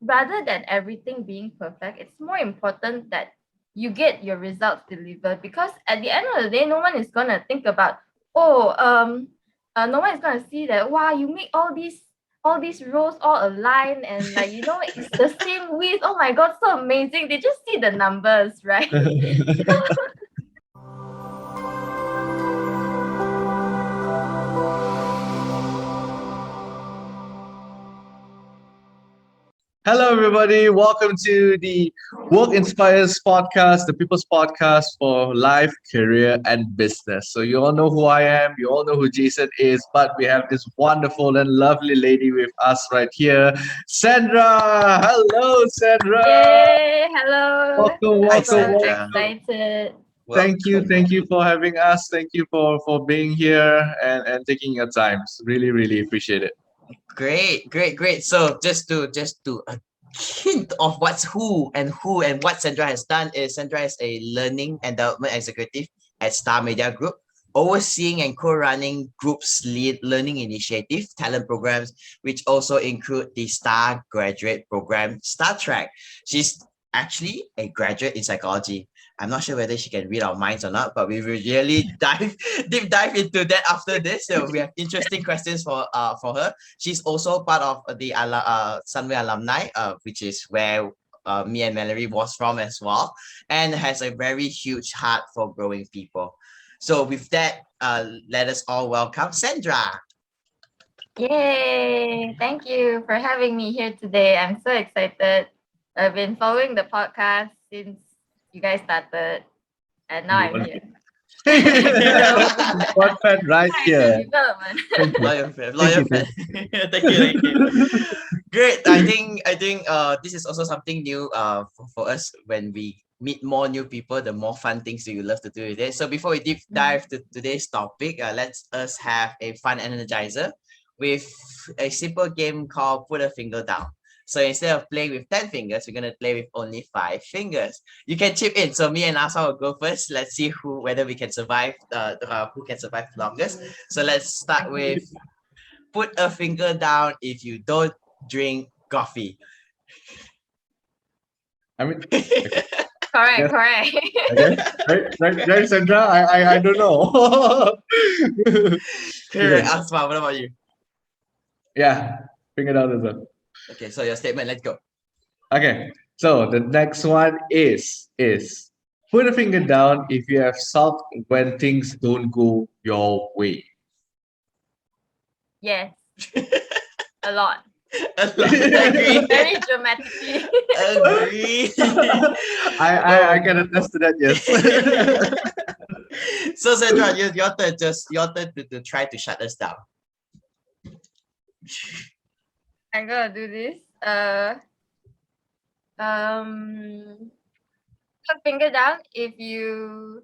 rather than everything being perfect, it's more important that you get your results delivered, because at the end of the day, no one is gonna think about, oh, no one is gonna see that, wow, you make all these rows all aligned and like it's the same width. Oh my god, so amazing. They just see the numbers, right? Hello, everybody. Welcome to the Work Inspires podcast, the people's podcast for life, career, and business. So, you all know who I am, you all know who Jason is, but we have this wonderful and lovely lady with us right here, Sandra. Hello, Sandra. Yay, hello. Welcome, Hi, I'm so welcome, Sandra. welcome. excited. Welcome. Thank you for having us. Thank you for being here and taking your time. Really, really appreciate it. Great. So just to a hint of who and what Sandra has done is Sandra is a learning and development executive at Star Media Group, overseeing and co-running groups lead learning initiative talent programs, which also include the Star Graduate Program, Star Track. She's actually a graduate in psychology. I'm not sure whether she can read our minds or not, but we will really deep dive into that after this. So we have interesting questions for her. She's also part of the Sunway alumni, which is where me and Mallory was from as well, and has a very huge heart for growing people. So with that, let us all welcome Sandra. Yay! Thank you for having me here today. I'm so excited. I've been following the podcast since you guys started, and now I'm here. One fan right here. Development. Thank you. Loyal fan. Thank you. Great. I think this is also something new for us when we meet more new people, the more fun things we love to do with it. So before we deep dive to today's topic, let's us have a fun energizer with a simple game called Put a Finger Down. So instead of playing with 10 fingers, we're gonna play with only 5 fingers. You can chip in. So me and Asa will go first. Let's see whether we can survive who can survive longest. So let's start with put a finger down if you don't drink coffee. I mean, Correct, yes, correct. right, Sandra. I don't know. Correct. Okay. Asma, what about you? Yeah, figure it out as well. Okay, so your statement, let's go. Okay. So the next one is put a finger down if you have sulked when things don't go your way. Yes, a lot. Agree. Very dramatically. Agree. I can attest to that. Yes. So Sandra, your turn. Just your turn to try to shut us down. I'm gonna do this. Put a finger down if you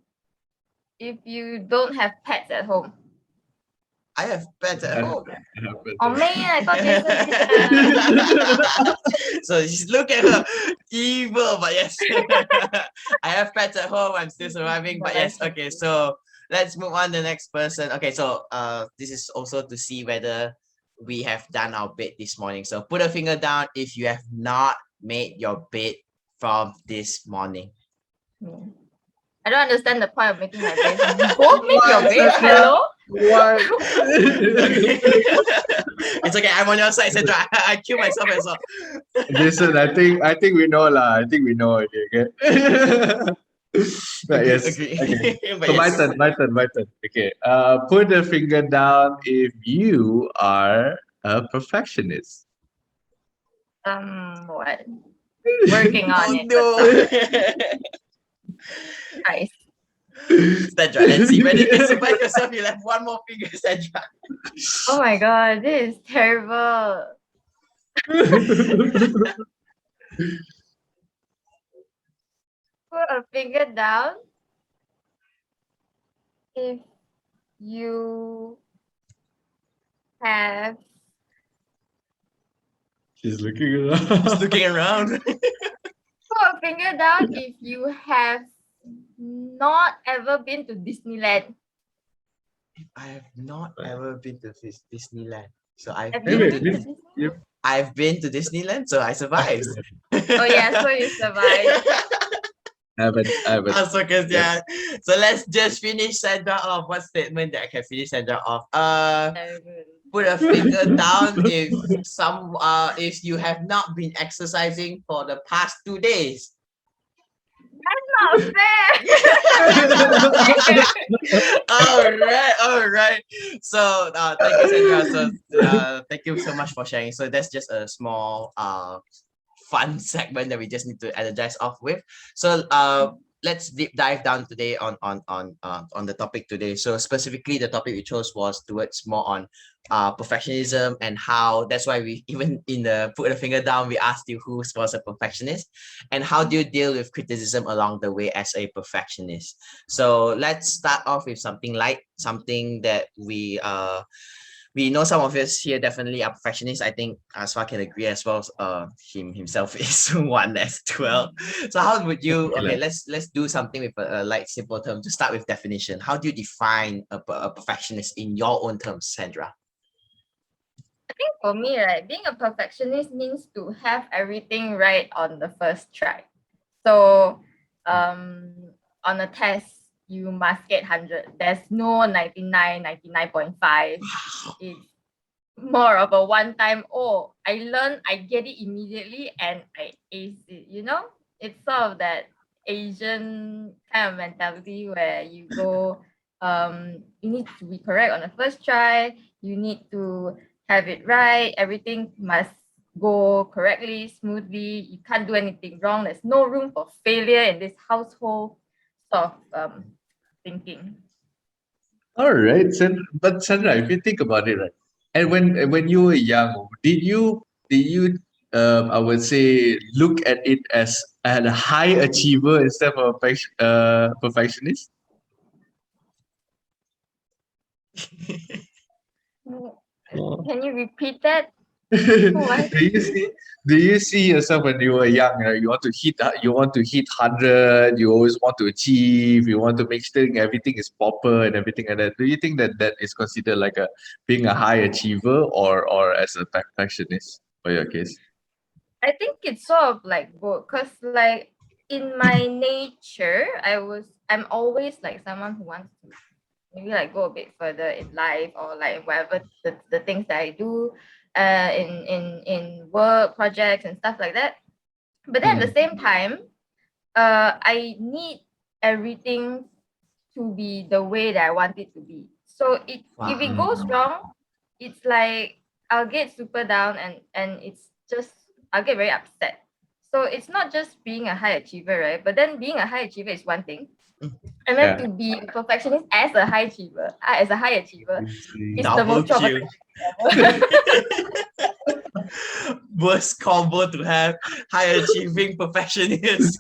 don't have pets at home. I have pets at home. Oh man, I thought Jason did that. So just look at her, evil, but yes. I have pets at home. I'm still surviving, but yes. Okay, so let's move on to the next person. Okay, so this is also to see whether we have done our bed this morning. So put a finger down if you have not made your bed from this morning. Yeah. I don't understand the point of making my bed. You both make your bed. Hello? Why? It's okay. I'm on your side, Sandra. I kill myself as well. Jason, I think we know lah. I think we know already. Okay. But yes. Agree. Okay. But So yes. my turn. Okay. Put the finger down if you are a perfectionist. What? Working on Oh it. no. Nice. Sandra, let's see whether you can survive yourself. You'll have one more finger, Sandra. Oh my god, this is terrible. Put a finger down if you have She's looking around. Just looking around. put a finger down if you have not ever been to Disneyland. I have not ever been to Disneyland. So I've Have been you Wait, to been to wait, Disneyland? you I've been to Disneyland, so I survived. Oh yeah, so you survived. I haven't. Also, cause Yep. yeah. So let's just finish Sandra off. What statement that I can finish Sandra off? Very good. Put a finger down if you have not been exercising for the past 2 days. Not fair. All right. So thank you, Sandra. So thank you so much for sharing. So that's just a small fun segment that we just need to energize off with. So let's deep dive down today on the topic today. So specifically the topic we chose was towards more on perfectionism, and how that's why we even in the put a finger down we asked you who was a perfectionist and how do you deal with criticism along the way as a perfectionist. So let's start off with something light, something that we know some of us here definitely are perfectionists. I think Asfa can agree as well. Himself is one as well. So how would you? Okay, let's do something with a light, simple term to start with definition. How do you define a perfectionist in your own terms, Sandra? I think for me, right, being a perfectionist means to have everything right on the first try. So, on a test, you must get 100. There's no 99, 99.5. It's more of a one-time, oh, I learned, I get it immediately, and I ace it, you know? It's sort of that Asian kind of mentality where you go, you need to be correct on the first try, you need to have it right, everything must go correctly, smoothly, you can't do anything wrong, there's no room for failure in this household sort of thinking. All right, but Sandra, if you think about it, right, and when you were young, did you I would say look at it as a high achiever instead of a perfectionist? Oh. Can you repeat that? What? Do you see yourself when you were young? You want to hit 100. You always want to achieve. You want to make sure everything is proper and everything like that. Do you think that that is considered like a being a high achiever or as a perfectionist for your case? I think it's sort of like both, because like in my nature, I'm always like someone who wants to maybe like go a bit further in life, or like whatever the things that I do in work projects and stuff like that. But then at the same time, I need everything to be the way that I want it to be. So if it goes wrong, it's like I'll get super down, and it's just I'll get very upset. So it's not just being a high achiever, right? But then being a high achiever is one thing. And then Yeah. to be a perfectionist as a high achiever, is the Double most kill. traumatizing ever. Worst combo to have, high achieving perfectionist.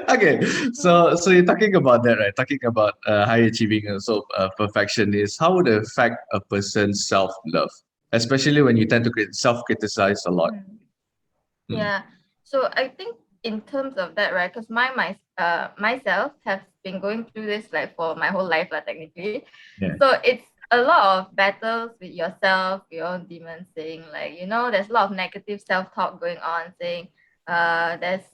Okay, so you're talking about that, right? Talking about high achieving and so perfectionist. How would it affect a person's self love, especially when you tend to self criticize a lot? Mm. Yeah. So I think in terms of that, right? Because myself have been going through this like for my whole life, like technically. Yeah. So it's a lot of battles with yourself, your own demons, saying like, there's a lot of negative self-talk going on, saying there's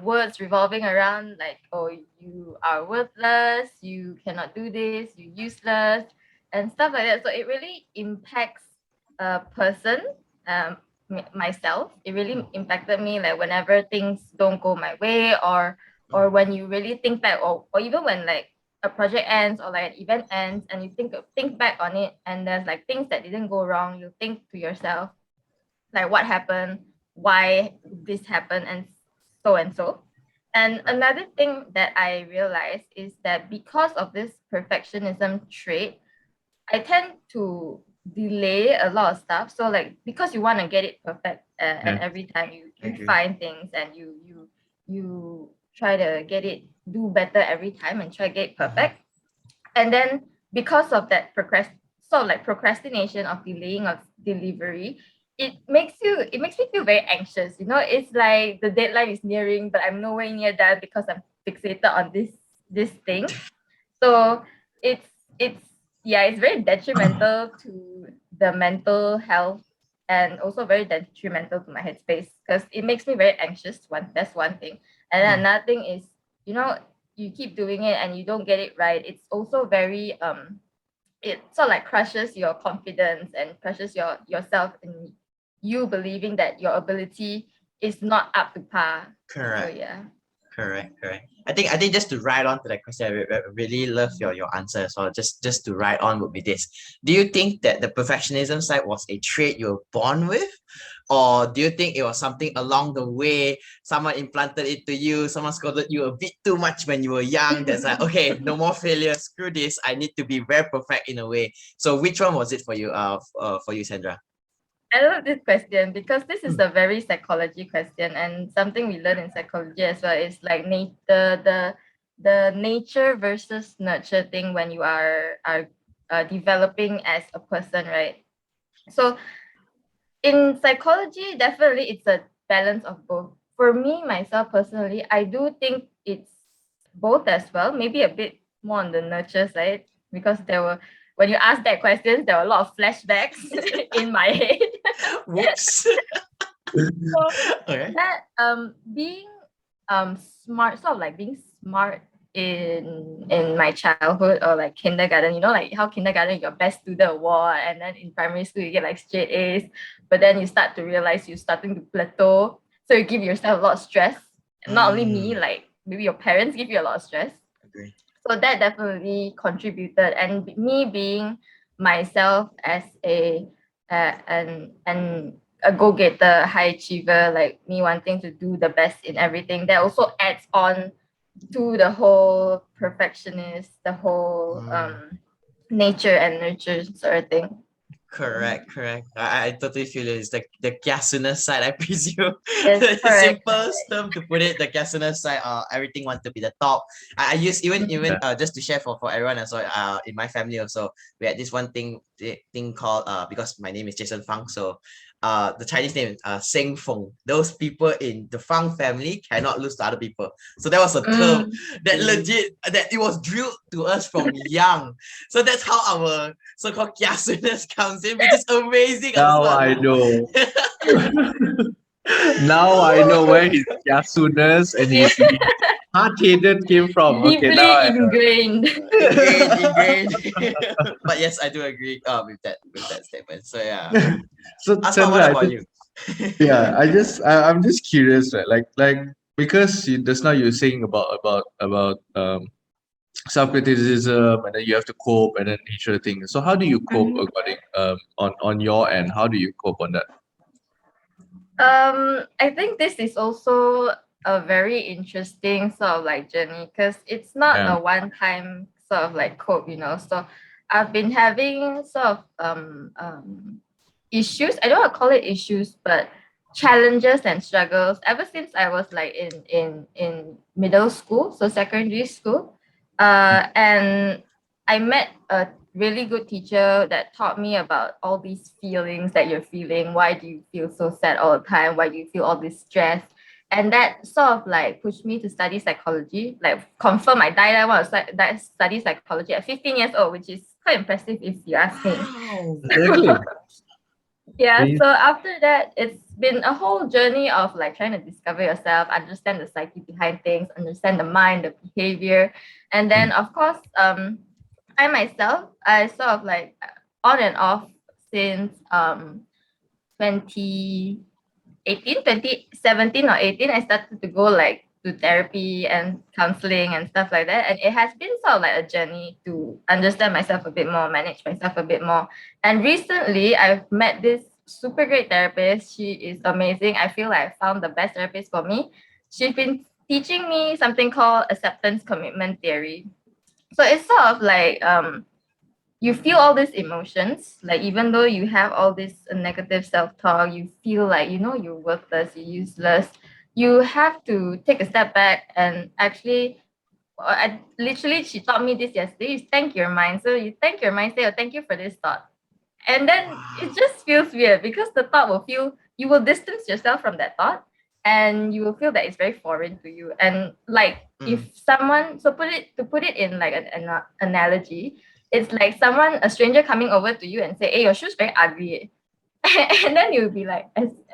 words revolving around like, oh, you are worthless, you cannot do this, you useless, and stuff like that. So it really impacts a person, myself. It really impacted me, like whenever things don't go my way, or when you really think back, or even when like a project ends or like an event ends, and you think back on it, and there's like things that didn't go wrong, you think to yourself like, what happened, why this happened, and so. And another thing that I realized is that because of this perfectionism trait, I tend to delay a lot of stuff. So like, because you want to get it perfect, and every time you find things, and you try to get it, do better every time, and try to get it perfect. And then because of that procrastination of delaying of delivery, it makes me feel very anxious. It's like the deadline is nearing, but I'm nowhere near that because I'm fixated on this thing. So it's it's yeah, it's very detrimental to the mental health and also very detrimental to my headspace because it makes me very anxious. That's one thing. And then another thing is, you keep doing it and you don't get it right. It's also very it sort of like crushes your confidence and crushes yourself and you believing that your ability is not up to par. So Correct. yeah. Correct. I think just to write on to that question, I really love your answer. So just to write on would be this. Do you think that the perfectionism side was a trait you were born with? Or do you think it was something along the way, someone implanted it to you, someone scolded you a bit too much when you were young, that's like, okay, no more failure, screw this, I need to be very perfect in a way. So which one was it for you, for you, Sandra? I love this question because this is Hmm. a very psychology question and something we learn in psychology as well is like the nature versus nurture thing when you are developing as a person, right? So in psychology, definitely it's a balance of both. For me, myself personally, I do think it's both as well, maybe a bit more on the nurture side, because when you ask that question, there were a lot of flashbacks in my head. Whoops. So Okay. that being smart, sort of like being smart in my childhood or like kindergarten, like how kindergarten you're best student award and then in primary school you get like straight A's, but then you start to realize you're starting to plateau, so you give yourself a lot of stress. And not only me, Mm, like maybe your parents give you a lot of stress. agree. So that definitely contributed, and me being myself as an a go-getter, high achiever, like me wanting to do the best in everything, that also adds on to the whole perfectionist, the whole Mm. nature and nurture sort of thing. So, Correct. I totally feel it. It's the kiasuness side, I presume. yes, The correct. simplest term to put it, the kiasuness side, everything want to be the top. I use even Yeah. just to share for everyone as well, in my family also, we had this one thing called because my name is Jason Fang, so the Chinese name Seng Feng. Those people in the Fang family cannot lose to other people. So that was a term Mm. that legit that it was drilled to us from young. So that's how our so-called kiasuness comes in, which is amazing as Now well. I know. Now I know where his kiasuness and Yeah, his hard-headed came from. Okay, now deeply I know. ingrained. Ingrained. But yes, I do agree with that statement. So yeah. So Asma, what Sandra, I about just you? yeah, I'm just curious, right? Like because just now you're saying about self-criticism and then you have to cope and then each other thing. So how do you cope Mhm. according on your end? How do you cope on that? I think this is also a very interesting sort of like journey because it's not Yeah. a one-time sort of like cope, So I've been having sort of issues. I don't want to call it issues, but challenges and struggles ever since I was like in middle school, so secondary school. And I met a really good teacher that taught me about all these feelings that you're feeling. Why do you feel so sad all the time? Why do you feel all this stress? And that sort of like pushed me to study psychology, like confirm I want to study psychology at 15 years old, which is quite impressive if you ask me. Wow. Exactly. Yeah, Means- so after that, it's been a whole journey of like trying to discover yourself, understand the psyche behind things, understand the mind, the behavior. And then, of course, I myself, I sort of like on and off since 2018, 2017 or 18, I started to go like to therapy and counseling and stuff like that. And it has been sort of like a journey to understand myself a bit more, manage myself a bit more. And recently, I've met this super great therapist. She is amazing. I feel like I found the best therapist for me. She's been teaching me something called acceptance commitment theory. So it's sort of like you feel all these emotions, like even though you have all this negative self-talk, you feel like you're worthless, you're useless. You have to take a step back and actually I literally she taught me this yesterday. You thank your mind. So you thank your mind, say, oh, thank you for this thought. And then it Wow. just feels weird because the thought will feel you will distance yourself from that thought and you will feel that it's very foreign to you. And like Mm, if someone so put it in like an analogy, it's like a stranger coming over to you and say, hey, your shoe's very ugly. And then you'll be like,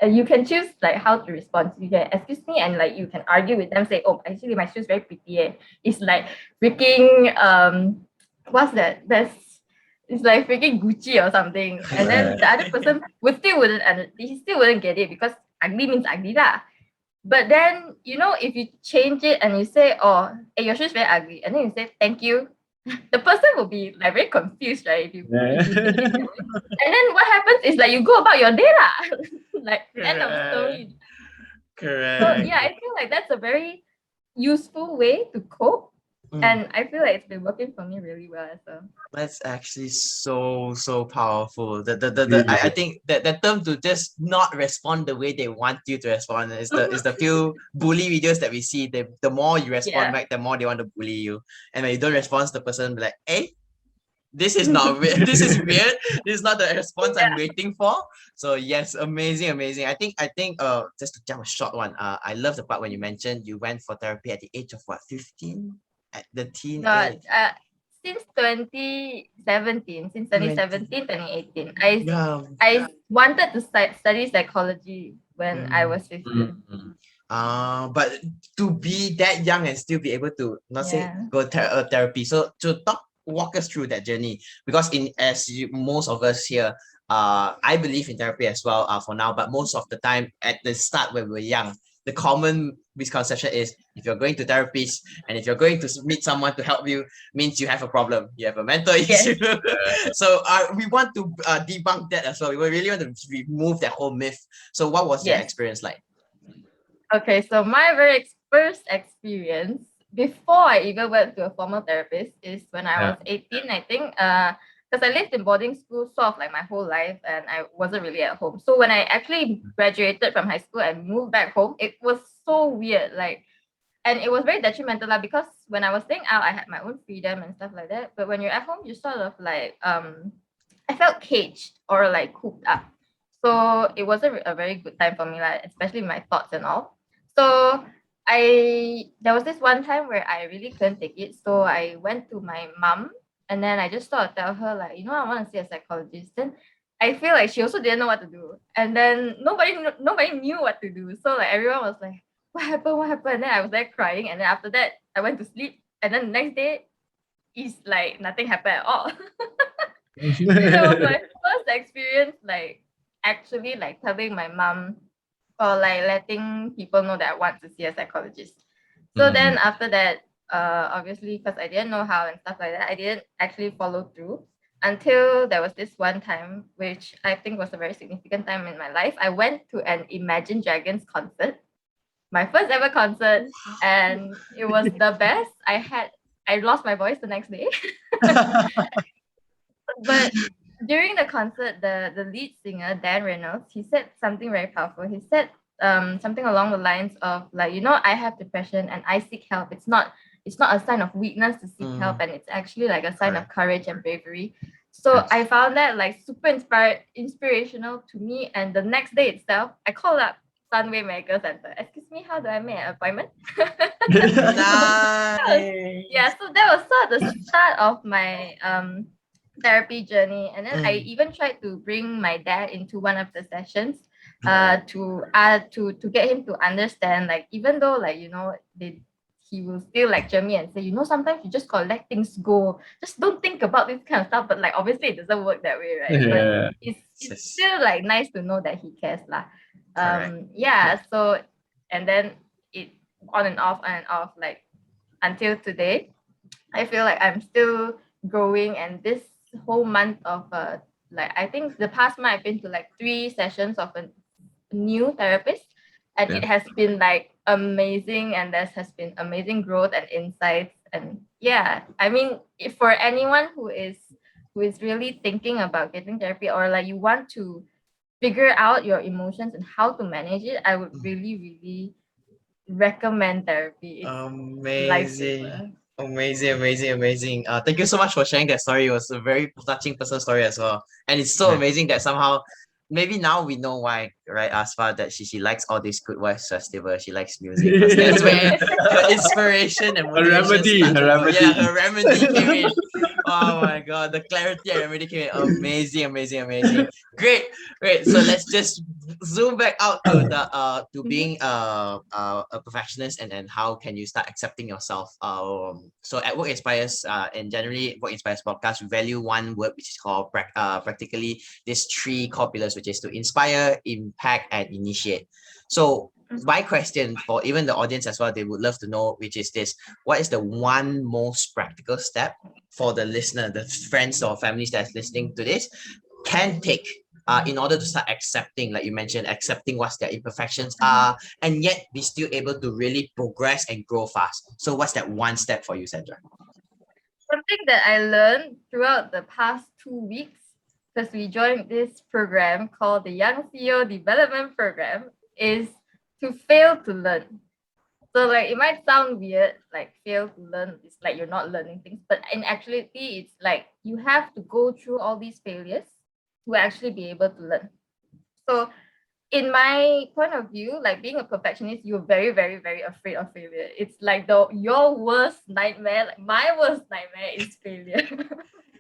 you can choose like how to respond. You can excuse me, and like you can argue with them, say, oh, actually my shoe's very pretty. It's like freaking what's that? It's like freaking Gucci or something. And then the other person he still wouldn't get it because ugly means ugly lah. But then, if you change it and you say, oh, hey, your shoe's very ugly, and then you say thank you, the person will be like very confused, right? If you take it that way. And then what happens is like you go about your day lah. Like end of story. Correct. So yeah, I feel like that's a very useful way to cope. And I feel like it's been working for me really well as well. That's actually so powerful. I think that the term to just not respond the way they want you to respond is the few bully videos that we see. The more you respond back, the more they want to bully you. And when you don't respond, the person be like, hey, this is not weird. This is weird. This is not the response I'm waiting for. So yes, amazing. I think just to jump a short one. I love the part when you mentioned you went for therapy at the age of what, 15? At the teen age. Since 2017, 2018, I wanted to study psychology when I was 15. But to be that young and still be able to go therapy. So to walk us through that journey, because most of us here, I believe in therapy as well for now, but most of the time at the start when we were young, the common misconception is if you're going to therapists and if you're going to meet someone to help you, means you have a problem, you have a mental issue. So we want to debunk that as well. We really want to remove that whole myth. So what was your experience like? Okay, so my very first experience before I even went to a formal therapist is when I was 18, I think. Because I lived in boarding school sort of like my whole life and I wasn't really at home. So when I actually graduated from high school and moved back home, it was so weird. And it was very detrimental because when I was staying out, I had my own freedom and stuff like that. But when you're at home, you sort of like, I felt caged or like cooped up. So it wasn't a very good time for me, like, especially my thoughts and all. So there was this one time where I really couldn't take it. So I went to my mom. And then I just sort of tell her, like, I want to see a psychologist. Then I feel like she also didn't know what to do. And then nobody knew what to do. So like everyone was like, what happened? And then I was there crying. And then after that, I went to sleep. And then the next day, it's like nothing happened at all. It was my first experience, like actually like telling my mom or like letting people know that I want to see a psychologist. So then after that, obviously, because I didn't know how and stuff like that, I didn't actually follow through until there was this one time, which I think was a very significant time in my life. I went to an Imagine Dragons concert, my first ever concert, and it was the best. I lost my voice the next day. But during the concert, the lead singer, Dan Reynolds, he said something very powerful. He said something along the lines of like, I have depression and I seek help. It's not a sign of weakness to seek help, and it's actually like a sign of courage and bravery. So I found that like super inspirational to me. And the next day itself, I called up Sunway Medical Center. Excuse me, how do I make an appointment? Nice. So that was sort of the start of my therapy journey. And then I even tried to bring my dad into one of the sessions to get him to understand, like, even though like he will still lecture me and say, sometimes you just gotta let things go. Just don't think about this kind of stuff. But like, obviously it doesn't work that way, right? Yeah. But it's still like nice to know that he cares lah. So, and then it on and off, like until today, I feel like I'm still growing. And this whole month of like, I think the past month I've been to like 3 sessions of a new therapist. And it has been like amazing, and there has been amazing growth and insights. And I mean, if for anyone who is really thinking about getting therapy, or like you want to figure out your emotions and how to manage it, I would really, really recommend therapy. Amazing. Amazing. Thank you so much for sharing that story. It was a very touching personal story as well. And it's so amazing that somehow, maybe now we know why, right, Asfa, that she likes all these Good Vibes Festival. She likes music. That's where her inspiration and motivation Her remedy. her remedy came in. Oh my god, the clarity and remedy came in. Amazing, amazing, amazing. Great, great. So let's just zoom back out to the to Mhm. being a perfectionist, and then how can you start accepting yourself. So at Work Inspires and generally Work Inspires podcast, we value one word which is called practically these three core pillars, which is to inspire, impact, and initiate. So my question for even the audience as well, they would love to know, which is this: what is the one most practical step for the listener, the friends or families that's listening to this, can take in order to start accepting, like you mentioned, accepting what their imperfections are, and yet be still able to really progress and grow fast. So what's that one step for you, Sandra? Something that I learned throughout the past 2 weeks, because we joined this program called the Young CEO Development Program, is to fail to learn. So like it might sound weird, like fail to learn, it's like you're not learning things, but in actuality, it's like you have to go through all these failures to actually be able to learn. So in my point of view, like being a perfectionist, you're very, very, very afraid of failure. It's like your worst nightmare, like my worst nightmare is failure.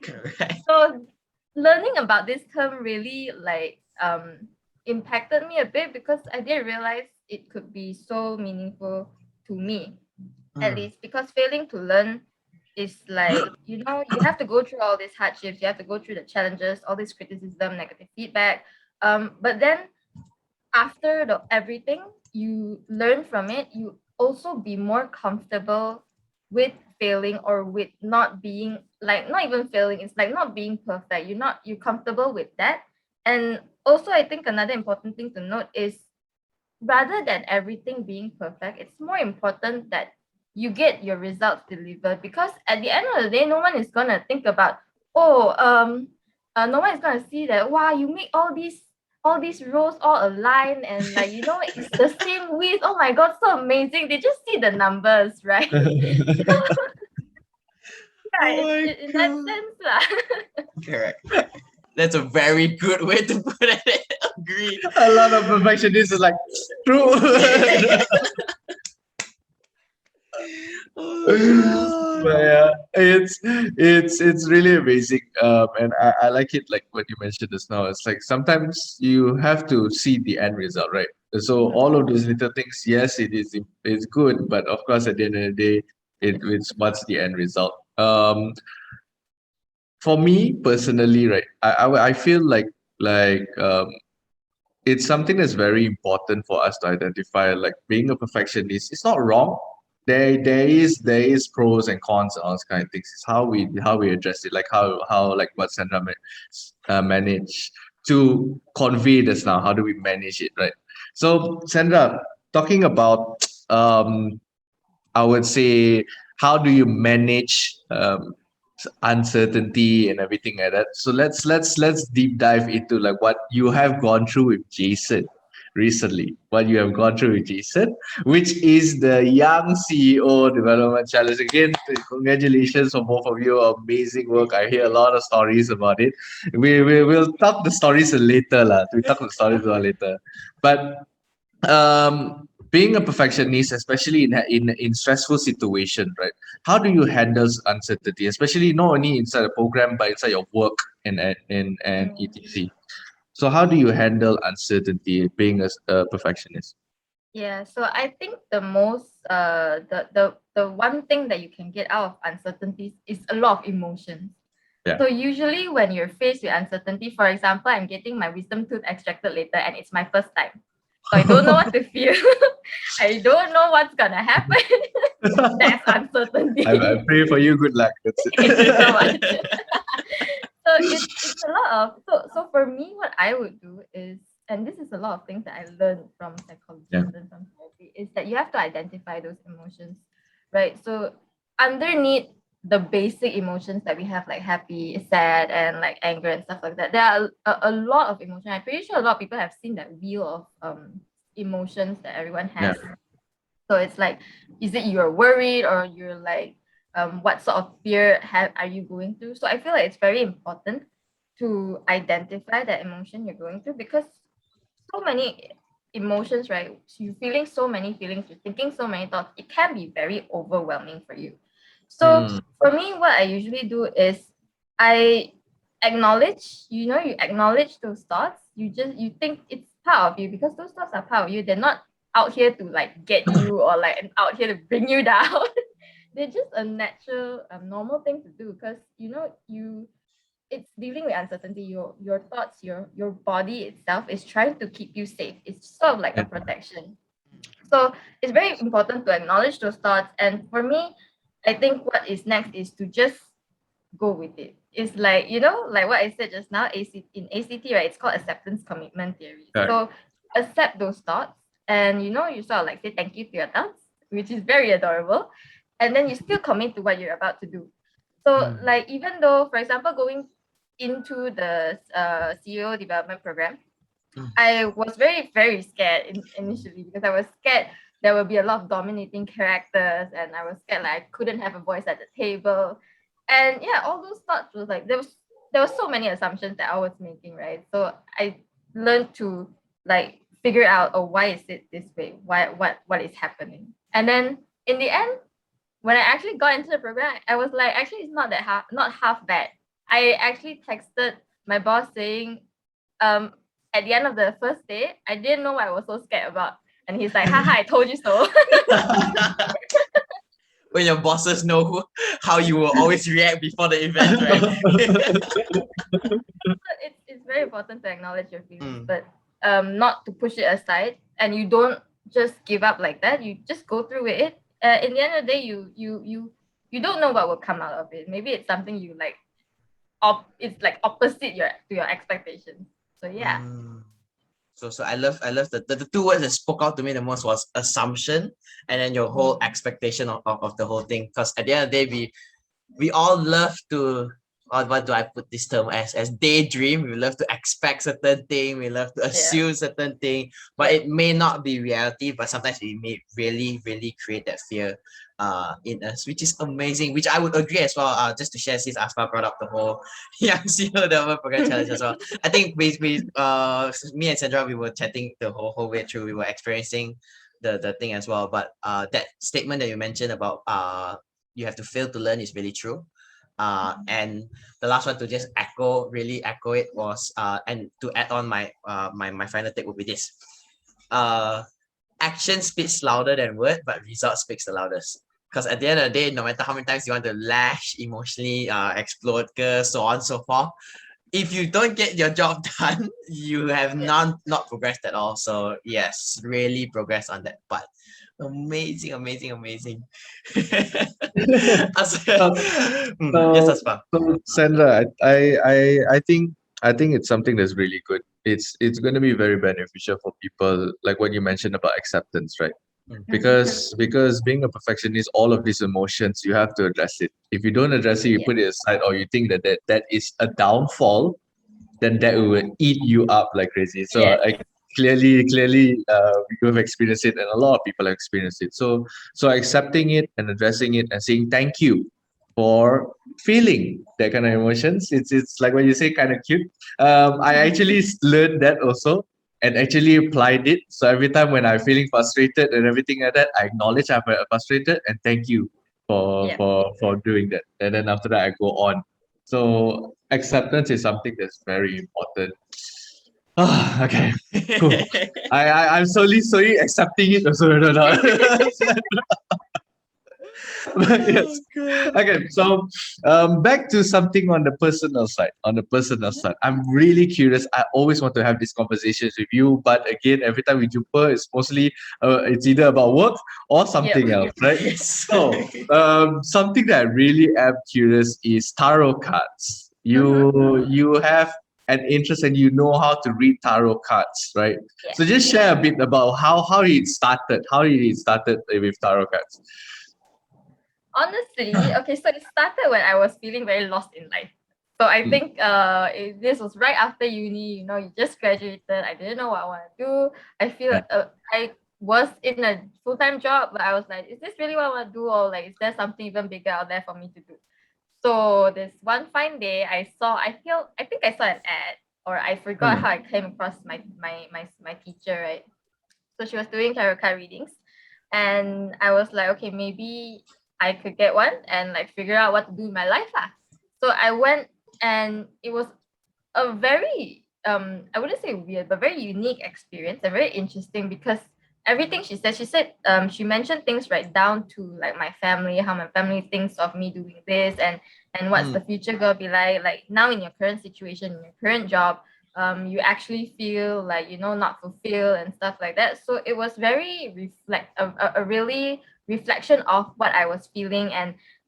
Correct. So learning about this term really impacted me a bit because I didn't realize it could be so meaningful to me, at Mm, least because failing to learn is like, you have to go through all these hardships, you have to go through the challenges, all this criticism, negative feedback. But then after everything you learn from it, you also be more comfortable with failing or with not being, like, not even failing, it's like not being perfect, you're comfortable with that. And also I think another important thing to note is, rather than everything being perfect, it's more important that you get your results delivered, because at the end of the day, no one is gonna think about, oh, no one is gonna see that, wow, you make all these rows all aligned and, like, it's the same width. Oh my god, so amazing. They just see the numbers, right? So yeah, Oh my in that god. sense lah. correct. That's a very good way to put it. Agree. A lot of perfectionists is like true. Oh But god. yeah, it's really amazing. And I like it, like what you mentioned just now. It's like sometimes you have to see the end result, right? So all of those little things, yes, it's good, but of course at the end of the day, it's what's the end result. For me personally, right, I feel like it's something that's very important for us to identify. Like being a perfectionist, it's not wrong. There is pros and cons and all those kind of things. It's how we address it, like how like what Sandra managed to convey this now. How do we manage it, right? So Sandra, talking about I would say, how do you manage uncertainty and everything like that? So let's deep dive into like what you have gone through with Jason recently. What you have gone through with Jason, which is the Young CEO Development Challenge. Again, congratulations for both of you. Amazing work. I hear a lot of stories about it. We will talk the stories later, lah. We talk the stories about later. But being a perfectionist, especially in stressful situation, right? How do you handle uncertainty, especially not only inside a program but inside your work and etc. So how do you handle uncertainty being a perfectionist? Yeah, so I think the one thing that you can get out of uncertainties is a lot of emotions. Yeah. So usually when you're faced with uncertainty, for example, I'm getting my wisdom tooth extracted later and it's my first time. So I don't know what to feel. I don't know what's gonna happen. That's I uncertainty. pray for you. Good luck. That's Thank you so it. much. So it's a lot of, so for me, what I would do is, and this is a lot of things that I learned from psychology, Yeah. I learned from therapy, is that you have to identify those emotions, right? So underneath the basic emotions that we have, like happy, sad, and like anger and stuff like that, there are a lot of emotion. I'm pretty sure a lot of people have seen that wheel of emotions that everyone Yeah. has. So it's like, is it you're worried, or you're like, what sort of fear are you going through? So I feel like it's very important to identify that emotion you're going through, because so many emotions, right? You're feeling so many feelings, you're thinking so many thoughts, it can be very overwhelming for you. So Mm, for me, what I usually do is I acknowledge, you acknowledge those thoughts. You think it's part of you because those thoughts are part of you. They're not out here to like get you or like out here to bring you down. They're just a natural, normal thing to do because you it's dealing with uncertainty. Your thoughts, your body itself is trying to keep you safe. It's sort of like a protection. So it's very important to acknowledge those thoughts. And for me, I think what is next is to just go with it. It's like, like what I said just now, in ACT, right? It's called acceptance commitment theory. Correct. So accept those thoughts and you sort of like say thank you to your thoughts, which is very adorable. And then you still commit to what you're about to do. So like even though, for example, going into the CEO development program, I was very, very scared initially because I was scared there would be a lot of dominating characters and I was scared like I couldn't have a voice at the table. And yeah, all those thoughts was like there was so many assumptions that I was making, right? So I learned to like figure out, oh, why is it this way? What is happening? And then in the end, when I actually got into the program, I was like, actually it's not half bad. I actually texted my boss saying, um, at the end of the first day, I didn't know what I was so scared about. And he's like, haha, I told you so. When your bosses know how you will always react before the event, right? It's very important to acknowledge your feelings, Mm. but not to push it aside. And you don't just give up like that. You just go through with it. In the end of the day, you don't know what will come out of it. Maybe it's something you like. It's like opposite your expectations. So yeah. So I love the two words that spoke out to me the most was assumption and then your whole expectation of the whole thing. Because at the end of the day, we all love to, what do I put this term as daydream. We love to expect certain thing, we love to assume certain thing, but it may not be reality, but sometimes we may really, really create that fear in us, which is amazing, which I would agree as well. Just to share, since Aspa brought up the whole young CEO development program challenge as well. I think me and Sandra, we were chatting the whole way through. We were experiencing the thing as well. But that statement that you mentioned about you have to fail to learn is really true. And the last one to just really echo it was, and to add on my final take would be this. Action speaks louder than word, but result speaks the loudest. Because at the end of the day, no matter how many times you want to lash emotionally, explode, so on and so forth, if you don't get your job done, you have not progressed at all. So yes, really progress on that part. Amazing, amazing, amazing. Yes, So, Aspa. Sandra, I think it's something that's really good. It's going to be very beneficial for people, like what you mentioned about acceptance, right? Because being a perfectionist, all of these emotions you have to address it. If you don't address it, you put it aside, or you think that is a downfall, then that will eat you up like crazy. So I clearly you have experienced it, and a lot of people have experienced it. So accepting it and addressing it and saying thank you for feeling that kind of emotions. It's like when you say kind of cute. I actually learned that also and actually applied it. So every time when I'm feeling frustrated and everything like that, I acknowledge I'm frustrated and thank you for doing that. And then after that, I go on. So acceptance is something that's very important. Ah, okay, cool. I'm slowly accepting it also. But yes. Okay, so back to something on the personal side. On the personal side, I'm really curious. I always want to have these conversations with you, but again, every time we jump, it's either about work or something else, right? Yes. So, something that I really am curious is tarot cards. You have an interest and you know how to read tarot cards, right? So just share a bit about how it started. How it started with tarot cards. Honestly, okay, so it started when I was feeling very lost in life. So I think this was right after uni, you just graduated. I didn't know what I want to do. I feel I was in a full-time job, but I was like, is this really what I want to do? Or like, is there something even bigger out there for me to do? So this one fine day, I think I saw an ad, or I forgot how I came across my teacher, right? So she was doing tarot card readings, and I was like, okay, maybe I could get one and like figure out what to do in my life. So I went And it was a very I wouldn't say weird, but very unique experience and very interesting because everything she said she mentioned things right down to like my family, how my family thinks of me doing this, and what's the future gonna be like now in your current situation, in your current job, you actually feel like not fulfilled and stuff like that. So it was very a really reflection of what I was feeling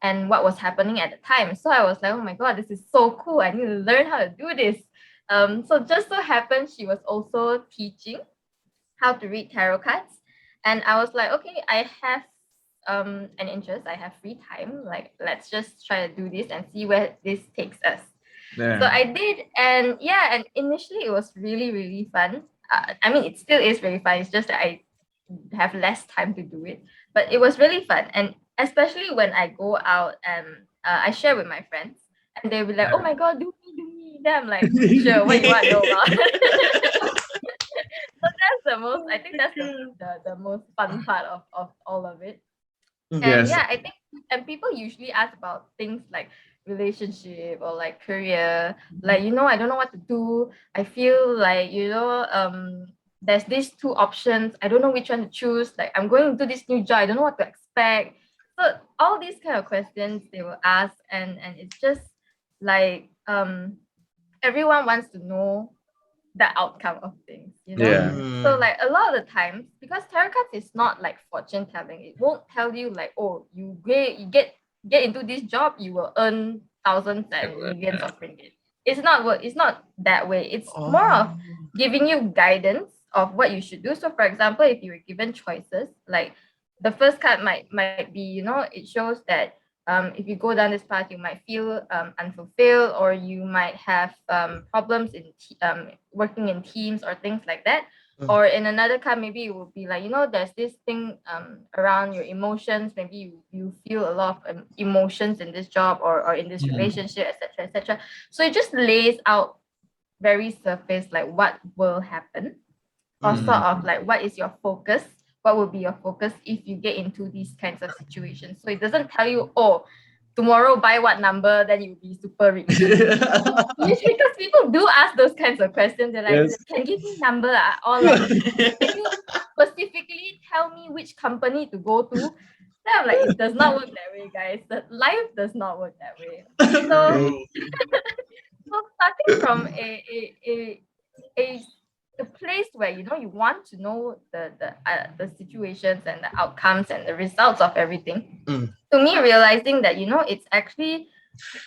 and what was happening at the time. So I was like, oh my god, this is so cool, I need to learn how to do this. So just so happened she was also teaching how to read tarot cards, and I was like, okay, I have an interest, I have free time, like let's just try to do this and see where this takes us. So Yeah. I did, and yeah, and initially it was really really fun. I mean, it still is very fun. It's just that I have less time to do it, but it was really fun, and especially when I go out and I share with my friends, and they'll be like, "Oh my god, do me!" Then I'm like, "Sure, what you want to know about?" So that's the most. I think that's the most fun part of all of it. And Yes. yeah, I think, and people usually ask about things like relationship or like career, like I don't know what to do. I feel like there's these two options, I don't know which one to choose. Like, I'm going into this new job, I don't know what to expect. So all these kind of questions they will ask, and it's just like everyone wants to know the outcome of things. Yeah. So like a lot of the times, because tarot cards is not like fortune telling, it won't tell you like, oh, you get into this job, you will earn thousands and millions of ringgit. It's not that way. It's more of Oh. giving you guidance of what you should do. So for example, if you were given choices, like the first card might be, it shows that if you go down this path, you might feel unfulfilled, or you might have problems in working in teams or things like that. Or in another card, maybe it would be like, there's this thing around your emotions. Maybe you feel a lot of emotions in this job, or in this relationship, etc., etc. So it just lays out very surface like what will happen, or sort of like what is your focus, what will be your focus if you get into these kinds of situations. So it doesn't tell you, oh, tomorrow buy what number, then you'll be super rich. No, because people do ask those kinds of questions. They're like, Yes. can give me number, or like, can you specifically tell me which company to go to? Then I'm like, it does not work that way, guys. The life does not work that way. So so starting from a a place where you want to know the situations and the outcomes and the results of everything. To me, realizing that it's actually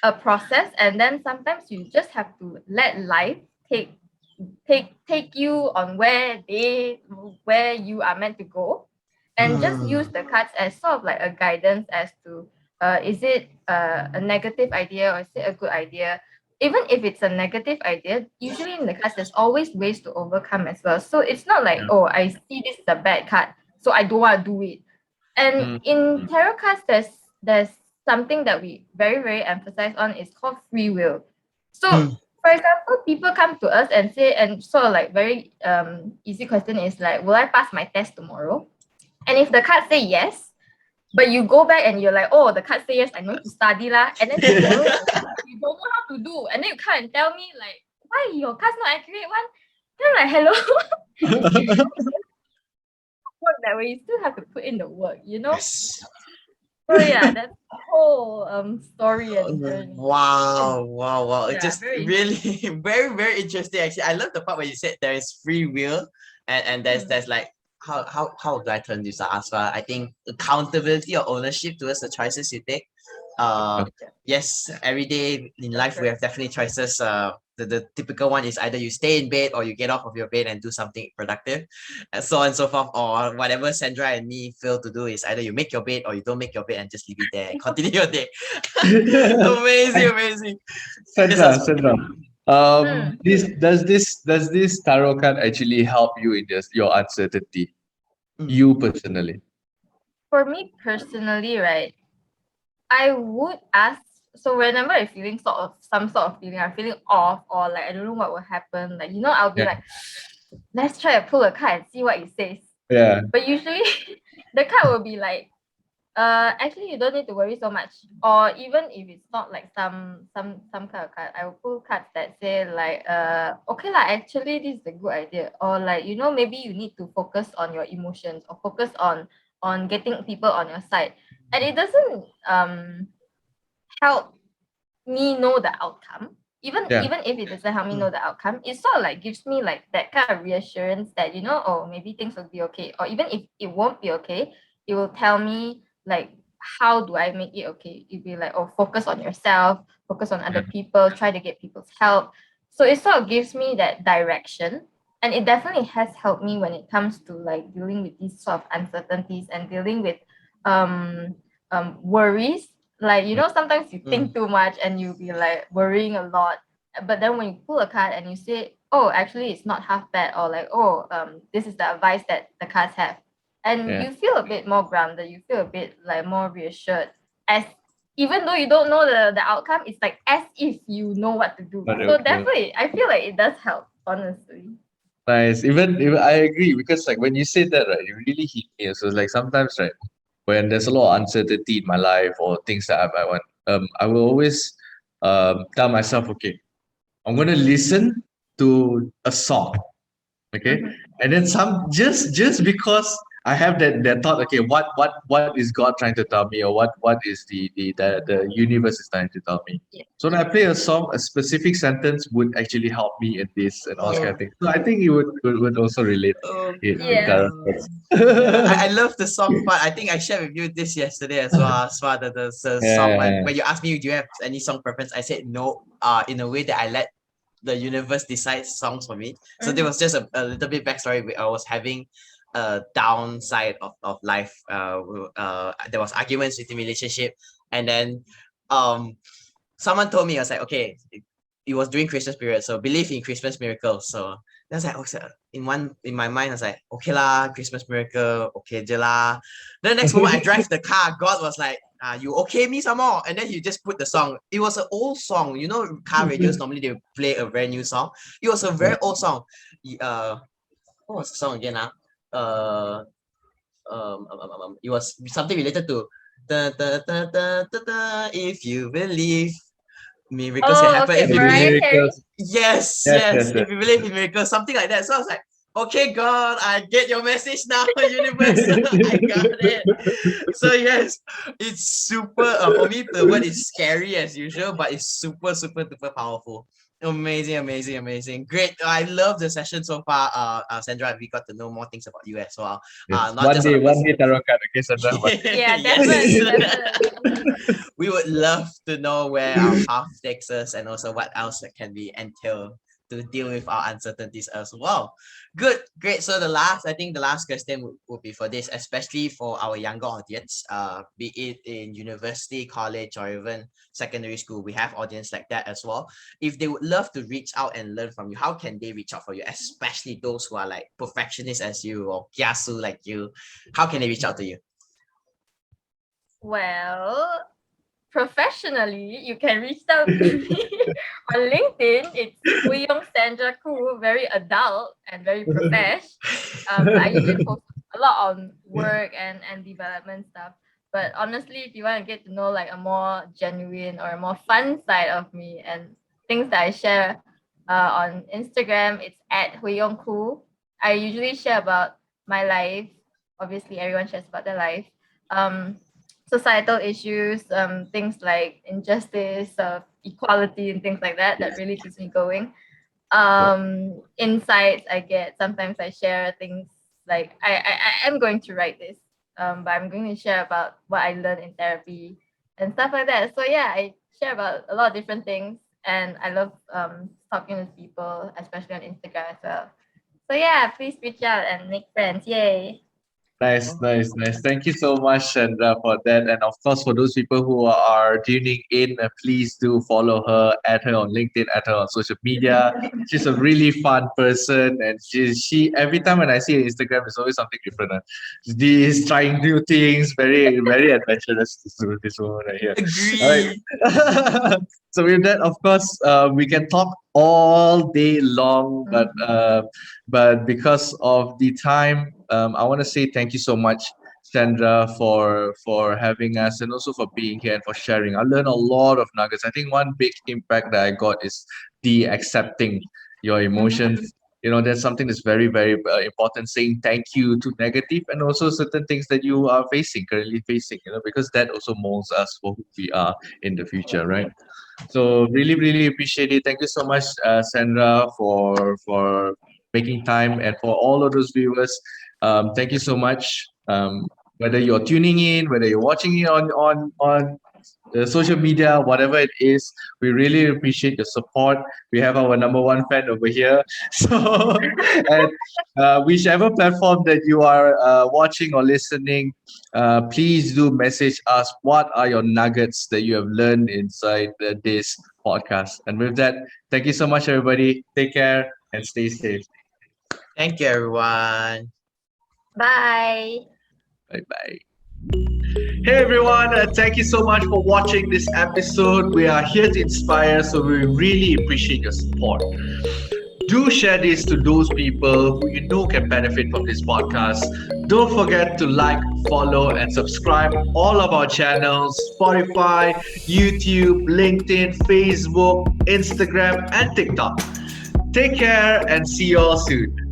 a process, and then sometimes you just have to let life take you on where you are meant to go, and just use the cards as sort of like a guidance as to is it a negative idea or is it a good idea. Even if it's a negative idea, usually in the cards there's always ways to overcome as well. So it's not like, Yeah. oh, I see this is a bad card, so I don't want to do it. And in tarot cards, there's something that we very very emphasize on, is called free will. So for example, people come to us and say, and sort of like very easy question is like, will I pass my test tomorrow? And if the card say yes, but you go back and you're like, oh, the card say yes, I need to study lah. And then tomorrow you don't know how to do, and then you come and tell me like, why your card's not accurate one? Then I'm like, hello, work that way. You still have to put in the work. Yes. So yeah, that's the whole story and journey. Wow, wow, wow. It's Yeah, just very really very, very interesting actually. I love the part where you said there is free will, and there's like how do I turn this out, Asfa? I think accountability or ownership towards the choices you take. Uh yes, every day in life we have definitely choices. The typical one is either you stay in bed or you get off of your bed and do something productive, and so on and so forth. Or whatever Sandra and me fail to do is either you make your bed or you don't make your bed and just leave it there and continue your day. Amazing, amazing. Yes, Asma. Sandra. Does this tarot card actually help you in just your uncertainty? You personally. For me personally, right, I would ask. So whenever I'm feeling some sort of feeling, I'm feeling off, or like I don't know what will happen. Like I'll be Yeah. like, let's try to pull a card and see what it says. Yeah. But usually, the card will be like, Actually, you don't need to worry so much. Or even if it's not like some kind of card, I will pull cards that say like, okay lah, actually this is a good idea. Or like, maybe you need to focus on your emotions or focus on getting people on your side. And it doesn't help me know the outcome. Yeah. Even if it doesn't help me Mm. know the outcome, it sort of like gives me like that kind of reassurance that oh, maybe things will be okay. Or even if it won't be okay, it will tell me like how do I make it okay. It'll be like, oh, focus on yourself, focus on other Yeah. people, try to get people's help. So it sort of gives me that direction. And it definitely has helped me when it comes to like dealing with these sort of uncertainties and dealing with um worries. Like, sometimes you Mm. think too much and you'll be like worrying a lot. But then when you pull a card and you say, oh, actually it's not half bad, or like, oh, this is the advice that the cards have. And Yeah. you feel a bit more grounded, you feel a bit like more reassured. As even though you don't know the outcome, it's like as if you know what to do. But So okay. definitely I feel like it does help, honestly. Nice. Even I agree because like when you said that, right, it really hit me. So like sometimes, right, when there's a lot of uncertainty in my life or things that I want, I will always tell myself, okay, I'm gonna listen to a song, okay, Mhm. and then some just because I have that thought, okay, what is God trying to tell me, or what is the universe is trying to tell me. Yeah. So when I play a song, a specific sentence would actually help me in this and all this kind Oh, of thing. So I think you would also relate oh it in Yeah. current God. words. Yeah, I love the song part. I think I shared with you this yesterday as well. As far the song Yeah. when you asked me, do you have any song preference? I said no. In a way that I let the universe decide songs for me. So there Mhm. was just a little bit backstory. I was having a downside of life. There was arguments within relationship, and then um someone told me, I was like, okay, it was during Christmas period, so believe in Christmas miracles. So I was like, okay, in my mind, I was like, okay lah, Christmas miracle, okay je lah. Then the next moment I drive the car, God was like, you okay me some more? And then he just put the song. It was an old song. You know, car radios normally they play a very new song. It was a Yeah. very old song. What was the song again? It was something related to if you believe miracles can Oh, happen okay, if you Maybe believe. Mariah Carey. miracles. Yes, Yes, yes. yes, If you believe in miracles, something like that. So I was like, okay, God, I get your message now, universe. I got it. So yes, it's super. For me, the word is scary as usual, but it's super, super, super powerful. Amazing, amazing, amazing. Great. I love the session so far. Sandra, we got to know more things about you as well. Yes. Not just on a One day personal. tarot card. Okay, Sandra. One Yeah, Yes. definitely, definitely. We would love to know where our path takes us and also what else that can be entailed to deal with our uncertainties as well. Good, great. So I think the last question would be for this, especially for our younger audience, be it in university, college, or even secondary school. We have audience like that as well. If they would love to reach out and learn from you, how can they reach out for you? Especially those who are like perfectionists as you or kiasu like you. How can they reach out to you? Well, professionally, you can reach out to me on LinkedIn. It's Young Sandra Khoo, very adult and very profesh. I usually post a lot on work and development stuff. But honestly, if you want to get to know like a more genuine or a more fun side of me and things that I share on Instagram, it's at Young Khoo. I usually share about my life. Obviously, everyone shares about their life. Um, Societal issues, things like injustice, equality, and things like that. That really keeps me going. Insights I get. Sometimes I share things like I am going to write this, but I'm going to share about what I learned in therapy and stuff like that. So yeah, I share about a lot of different things, and I love talking with people, especially on Instagram as well. So yeah, please reach out and make friends. Yay! Nice, nice, nice. Thank you so much, Sandra, for that. And of course, for those people who are tuning in, please do follow her, add her on LinkedIn, add her on social media. She's a really fun person, and she every time when I see her Instagram, it's always something different. She is trying new things, very very adventurous. This woman right here. All Agree. right. So with that, of course, we can talk all day long, Mhm. but because of the time, I want to say thank you so much, Sandra, for having us and also for being here and for sharing. I learned a lot of nuggets. I think one big impact that I got is the accepting your emotions. Mhm. That's something that's very, very important. Saying thank you to negative and also certain things that you are currently facing. Because that also molds us for who we are in the future, right? So really, really appreciate it. Thank you so much, Sandra, for making time, and for all of those viewers. Thank you so much. Whether you're tuning in, whether you're watching it on the social media, whatever it is, we really appreciate your support. We have our number one fan over here. So, and whichever platform that you are watching or listening, please do message us what are your nuggets that you have learned inside this podcast. And with that, thank you so much, everybody. Take care and stay safe. Thank you, everyone. Bye. Bye bye. Hey everyone, thank you so much for watching this episode. We are here to inspire, so we really appreciate your support. Do share this to those people who you know can benefit from this podcast. Don't forget to like, follow, and subscribe all of our channels: Spotify, YouTube, LinkedIn, Facebook, Instagram, and TikTok. Take care and see you all soon.